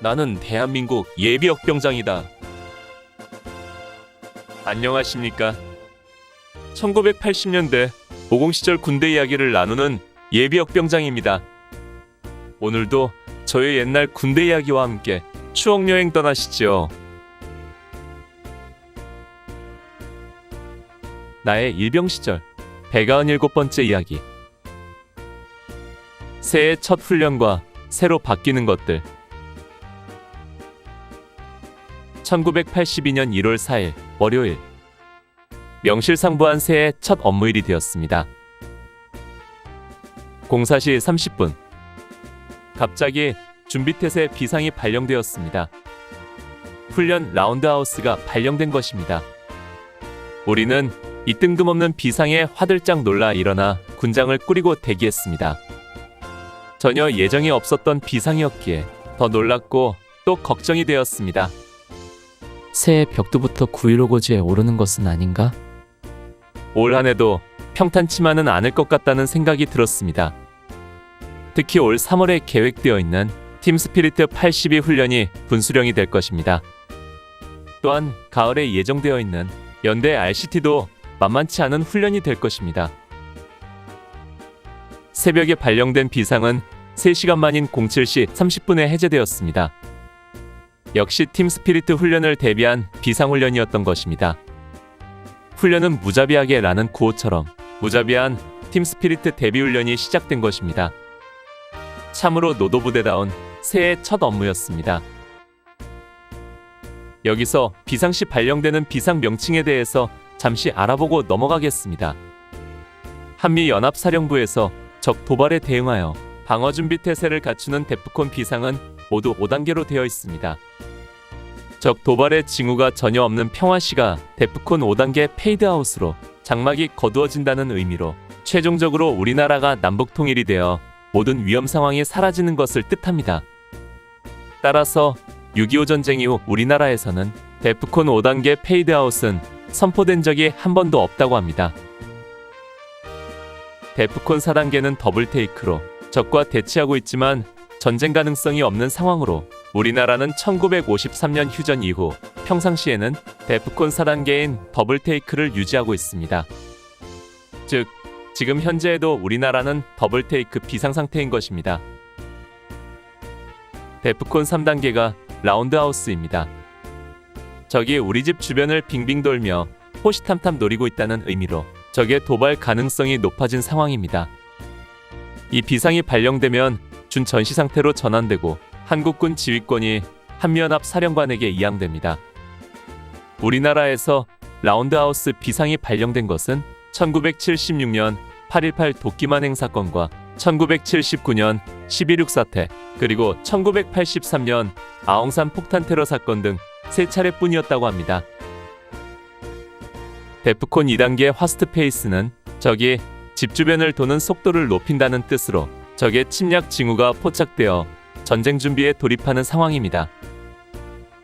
나는 대한민국 예비역병장이다. 안녕하십니까. 1980년대 50 시절 군대 이야기를 나누는 예비역병장입니다. 오늘도 저의 옛날 군대 이야기와 함께 추억여행 떠나시죠. 나의 일병 시절 197번째 이야기. 새해 첫 훈련과 새로 바뀌는 것들. 1982년 1월 4일 월요일, 명실상부한 새해 첫 업무일이 되었습니다. 공사 시 30분, 갑자기 준비태세 비상이 발령되었습니다. 훈련 라운드하우스가 발령된 것입니다. 우리는 이 뜬금없는 비상에 화들짝 놀라 일어나 군장을 꾸리고 대기했습니다. 전혀 예정이 없었던 비상이었기에 더 놀랐고 또 걱정이 되었습니다. 새해 벽두부터 9.15고지에 오르는 것은 아닌가? 올 한해도 평탄치만은 않을 것 같다는 생각이 들었습니다. 특히 올 3월에 계획되어 있는 팀스피리트 82 훈련이 분수령이 될 것입니다. 또한 가을에 예정되어 있는 연대 RCT도 만만치 않은 훈련이 될 것입니다. 새벽에 발령된 비상은 3시간 만인 07시 30분에 해제되었습니다. 역시 팀스피리트 훈련을 대비한 비상훈련이었던 것입니다. 훈련은 무자비하게 라는 구호처럼 무자비한 팀스피리트 대비훈련이 시작된 것입니다. 참으로 노도부대다운 새해 첫 업무였습니다. 여기서 비상시 발령되는 비상 명칭에 대해서 잠시 알아보고 넘어가겠습니다. 한미연합사령부에서 적 도발에 대응하여 방어준비태세를 갖추는 데프콘 비상은 모두 5단계로 되어 있습니다. 적 도발의 징후가 전혀 없는 평화시가 데프콘 5단계 페이드아웃으로 장막이 거두어진다는 의미로 최종적으로 우리나라가 남북통일이 되어 모든 위험 상황이 사라지는 것을 뜻합니다. 따라서 6.25 전쟁 이후 우리나라에서는 데프콘 5단계 페이드아웃은 선포된 적이 한 번도 없다고 합니다. 데프콘 4단계는 더블테이크로 적과 대치하고 있지만 전쟁 가능성이 없는 상황으로 우리나라는 1953년 휴전 이후 평상시에는 데프콘 4단계인 더블테이크를 유지하고 있습니다. 즉, 지금 현재에도 우리나라는 더블테이크 비상상태인 것입니다. 데프콘 3단계가 라운드하우스입니다. 적이 우리 집 주변을 빙빙 돌며 호시탐탐 노리고 있다는 의미로 적의 도발 가능성이 높아진 상황입니다. 이 비상이 발령되면 준전시 상태로 전환되고 한국군 지휘권이 한미연합 사령관에게 이양됩니다. 우리나라에서 라운드하우스 비상이 발령된 것은 1976년 8.18 도끼만행 사건과 1979년 11.6 사태, 그리고 1983년 아웅산 폭탄 테러 사건 등 3차례뿐이었다고 합니다. 데프콘 2단계 화스트 페이스는 적이 집 주변을 도는 속도를 높인다는 뜻으로 적의 침략 징후가 포착되어 전쟁 준비에 돌입하는 상황입니다.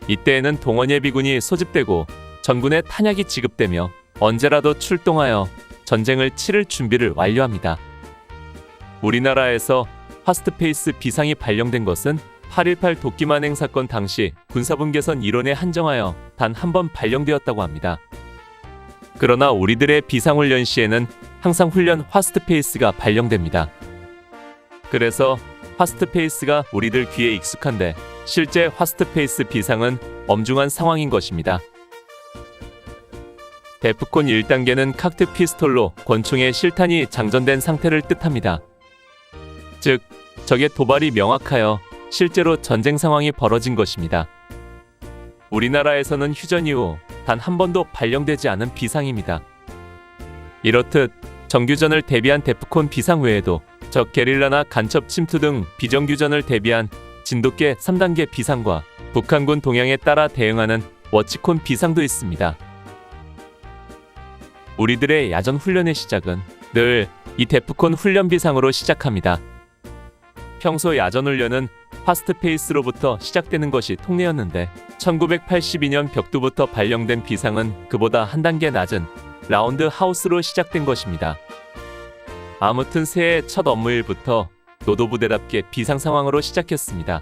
이때에는 동원예비군이 소집되고 전군에 탄약이 지급되며 언제라도 출동하여 전쟁을 치를 준비를 완료합니다. 우리나라에서 화스트페이스 비상이 발령된 것은 8.18 도끼만행 사건 당시 군사분계선 이론에 한정하여 단 한 번 발령되었다고 합니다. 그러나 우리들의 비상훈련 시에는 항상 훈련 화스트페이스가 발령됩니다. 그래서 화스트페이스가 우리들 귀에 익숙한데 실제 화스트페이스 비상은 엄중한 상황인 것입니다. 데프콘 1단계는 칵트 피스톨로 권총의 실탄이 장전된 상태를 뜻합니다. 즉, 적의 도발이 명확하여 실제로 전쟁 상황이 벌어진 것입니다. 우리나라에서는 휴전 이후 단 한 번도 발령되지 않은 비상입니다. 이렇듯 정규전을 대비한 데프콘 비상 외에도 적 게릴라나 간첩 침투 등 비정규전을 대비한 진돗개 3단계 비상과 북한군 동향에 따라 대응하는 워치콘 비상도 있습니다. 우리들의 야전 훈련의 시작은 늘 이 데프콘 훈련 비상으로 시작합니다. 평소 야전 훈련은 파스트페이스로부터 시작되는 것이 통례였는데 1982년 벽두부터 발령된 비상은 그보다 한 단계 낮은 라운드 하우스로 시작된 것입니다. 아무튼 새해 첫 업무일부터 노도부대답게 비상 상황으로 시작했습니다.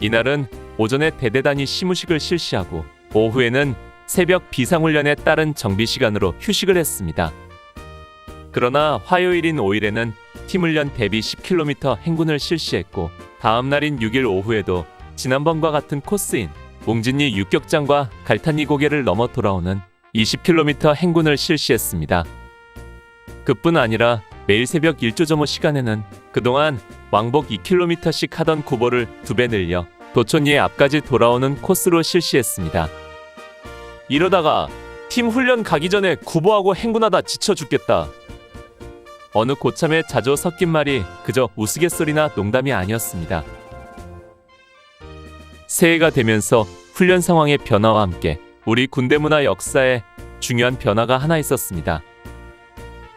이날은 오전에 대대단위 시무식을 실시하고 오후에는 새벽 비상훈련에 따른 정비 시간으로 휴식을 했습니다. 그러나 화요일인 5일에는 팀훈련 대비 10km 행군을 실시했고 다음 날인 6일 오후에도 지난번과 같은 코스인 웅진리 육격장과 갈탄리 고개를 넘어 돌아오는 20km 행군을 실시했습니다. 그뿐 아니라 매일 새벽 1조점호 시간에는 그동안 왕복 2km씩 하던 구보를 2배 늘려 도촌리 앞까지 돌아오는 코스로 실시했습니다. 이러다가 팀 훈련 가기 전에 구보하고 행군하다 지쳐 죽겠다. 어느 고참의 자조 섞인 말이 그저 우스갯소리나 농담이 아니었습니다. 새해가 되면서 훈련 상황의 변화와 함께 우리 군대 문화 역사에 중요한 변화가 하나 있었습니다.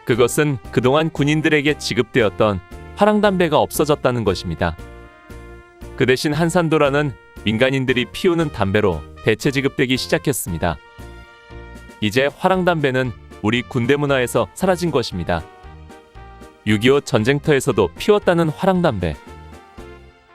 그것은 그동안 군인들에게 지급되었던 화랑담배가 없어졌다는 것입니다. 그 대신 한산도라는 민간인들이 피우는 담배로 대체 지급되기 시작했습니다. 이제 화랑담배는 우리 군대 문화에서 사라진 것입니다. 6.25 전쟁터에서도 피웠다는 화랑담배.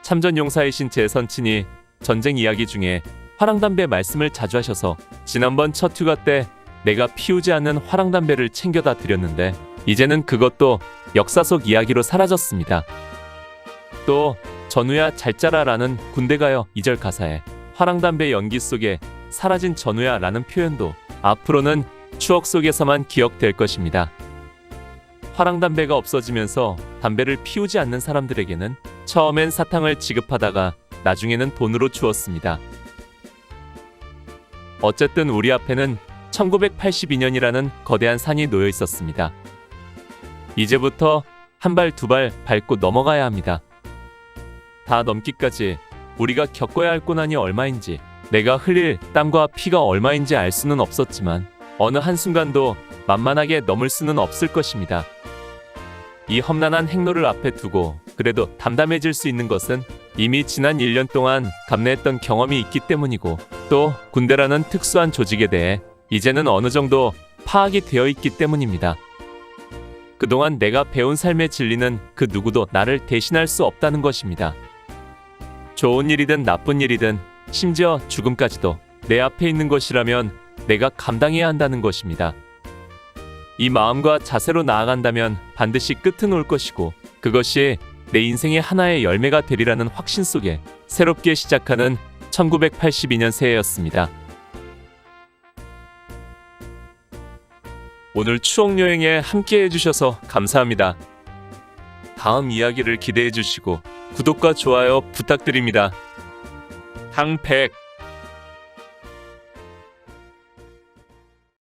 참전용사이신 제 선친이 전쟁 이야기 중에 화랑담배 말씀을 자주 하셔서 지난번 첫 휴가 때 내가 피우지 않는 화랑담배를 챙겨다 드렸는데 이제는 그것도 역사 속 이야기로 사라졌습니다. 또 전우야 잘 자라라는 군대가요 2절 가사에 화랑담배 연기 속에 사라진 전우야 라는 표현도 앞으로는 추억 속에서만 기억될 것입니다. 화랑담배가 없어지면서 담배를 피우지 않는 사람들에게는 처음엔 사탕을 지급하다가 나중에는 돈으로 주었습니다. 어쨌든 우리 앞에는 1982년이라는 거대한 산이 놓여 있었습니다. 이제부터 한 발 두 발 밟고 넘어가야 합니다. 다 넘기까지 우리가 겪어야 할 고난이 얼마인지, 내가 흘릴 땀과 피가 얼마인지 알 수는 없었지만 어느 한순간도 만만하게 넘을 수는 없을 것입니다. 이 험난한 행로를 앞에 두고 그래도 담담해질 수 있는 것은 이미 지난 1년 동안 감내했던 경험이 있기 때문이고 또 군대라는 특수한 조직에 대해 이제는 어느 정도 파악이 되어 있기 때문입니다. 그동안 내가 배운 삶의 진리는 그 누구도 나를 대신할 수 없다는 것입니다. 좋은 일이든 나쁜 일이든 심지어 죽음까지도 내 앞에 있는 것이라면 내가 감당해야 한다는 것입니다. 이 마음과 자세로 나아간다면 반드시 끝은 올 것이고 그것이 내 인생의 하나의 열매가 되리라는 확신 속에 새롭게 시작하는 1982년 새해였습니다. 오늘 추억여행에 함께 해주셔서 감사합니다. 다음 이야기를 기대해 주시고 구독과 좋아요 부탁드립니다. 항백